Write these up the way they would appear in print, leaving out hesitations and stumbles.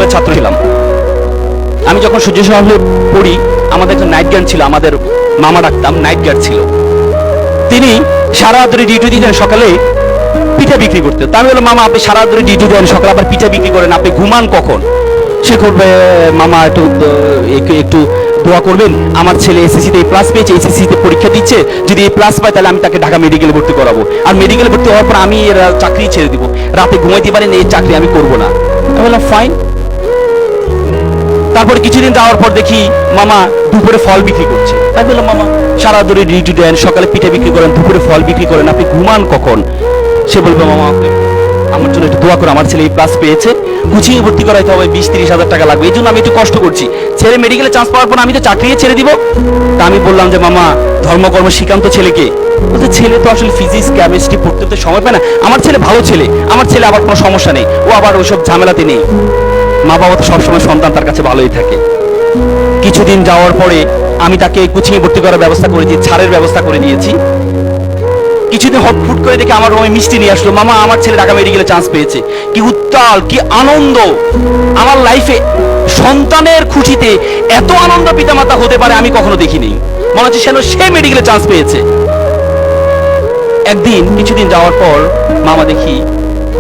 বিশ্ববিদ্যালয়ের ছাত্র ছিলাম। আমি যখন সূর্য সমাজে পড়ি, আমাদের একটা নাইট গার্ড ছিল, আমাদের মামা ডাকতাম, নাইট গার্ড ছিল। তিনি সারা রাত ধরে ডিউটি দিতেন, সকালে পিঠা বিক্রি করতেন। তা আমি বললাম, মামা আপনি সারা রাত ধরে ডিউটি দেন, সকালে আবার পিঠা বিক্রি করেন, আপনি ঘুমান কখন? সে করবে, মামা একটু একটু দোয়া করবেন, আমার ছেলে এসএসসিতে প্লাস পেয়েছে, এসএসসিতে পরীক্ষা দিচ্ছে, যদি এই প্লাস পায় তাহলে আমি তাকে ঢাকা মেডিকেলে ভর্তি করাবো, আর মেডিকেলে ভর্তি হওয়ার পর আমি এর চাকরি ছেড়ে দিব, রাতে ঘুমাইতে পারেন, এই চাকরি আমি করবো না। আমি বললাম ফাইন। তারপরে কিছুদিন যাওয়ার পর দেখি মামা দুপুরে ফল বিক্রি করছে। তাই বললাম, মামা সারা ধরে ডিউটি দেন, সকালে পিঠা বিক্রি করেন, দুপুরে ফল বিক্রি করেন, আপনি ঘুমান কখন? সে বলবে, মামা আমার জন্য একটু দোয়া করে, আমার ছেলে এই প্লাস পেয়েছে, গুছিয়ে ভর্তি করাইতে হবে, 20-30 হাজার টাকা লাগবে, এই জন্য আমি একটু কষ্ট করছি, ছেলে মেডিকেলে চান্স পাওয়ার পর আমি তো চাকরি ছেড়ে দিব। তা আমি বললাম যে, মামা ধর্মকর্ম শিখান্ত ছেলেকে। বলছে, ছেলে তো আসলে ফিজিক্স কেমিস্ট্রি পড়তে তো সময় পায় না, আমার ছেলে ভালো ছেলে, আমার ছেলে আবার কোনো সমস্যা নেই, ও আবার ওইসব ঝামেলাতে নেই। মা বাবা তো সবসময় সন্তান তার কাছে ভালোই থাকে। কিছুদিন যাওয়ার পরে আমি তাকে কোচিংয়ে ভর্তি করার ব্যবস্থা করে দিয়েছি, ছাড়ের ব্যবস্থা করে দিয়েছি। কিছুদিন হটফুট করে দেখে আমার রুমে মিষ্টি নিয়ে আসলো, মামা আমার ছেলে ঢাকা মেডিকেলে চান্স পেয়েছে। কি উত্তাল, কি আনন্দ! আমার লাইফে সন্তানের খুশিতে এত আনন্দ পিতামাতা হতে পারে আমি কখনো দেখিনি। মনে হচ্ছে সে মেডিকেলে চান্স পেয়েছে। একদিন কিছুদিন যাওয়ার পর মামা দেখি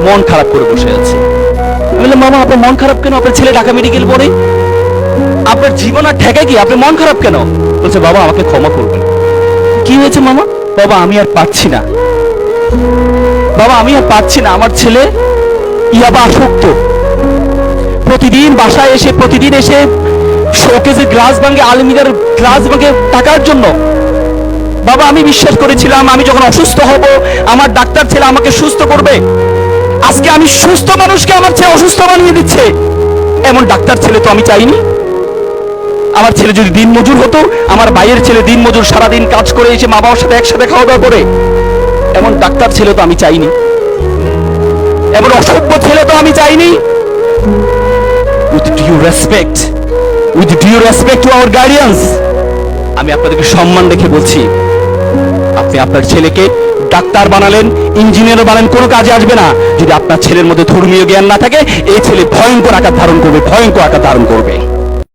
মন খারাপ করে বসে আছে। আমি বললাম, মামা আপনার মন খারাপ কেন? আপনার ছেলে ঢাকা মেডিকেল পড়ে, আপনার জীবন আর ঠেকায় কি, আপনি মন খারাপ কেন? বলছে, বাবা আমাকে ক্ষমা করবেন। কি হয়েছে মামা? বাবা আমি আর পাচ্ছি না, বাবা আমি আর পাচ্ছি না, আমার ছেলে ইয়াবা আসক্ত, প্রতিদিন বাসায় এসে শোকেজে গ্লাস ভাঙে, আলমিরার গ্লাস ভাঙে টাকার জন্য। বাবা আমি বিশ্বাস করেছিলাম আমি যখন অসুস্থ হব আমার ডাক্তার ছেলে আমাকে সুস্থ করবে, আজকে আমি সুস্থ মানুষকে আমার ছেলে অসুস্থ বানিয়ে দিচ্ছে। এমন ডাক্তার ছেলে তো আমি চাইনি। আমার ছেলে যদি দিন মজুর হতো, আমার ভাইয়ের ছেলে দিন মজুর, সারাদিন কাজ করে এসে মা বাবার সাথে একসাথে খাওয়া দাওয়া করে, এমন ডাক্তার ছেলে তো আমি চাইনি, এমন অসভ্য ছেলে তো আমি চাইনি। With due respect to our guardians, আমি আপনাদেরকে সম্মান রেখে বলছি, আপনি আপনার ছেলেকে ডাক্তার বানালেন, ইঞ্জিনিয়ার বানালেন, কোনো কাজে আসবে না যদি আপনার ছেলের মধ্যে ধর্মীয় জ্ঞান না থাকে। এই ছেলে ভয়ঙ্কর আকার ধারণ করবে, ভয়ঙ্কর আকার ধারণ করবে।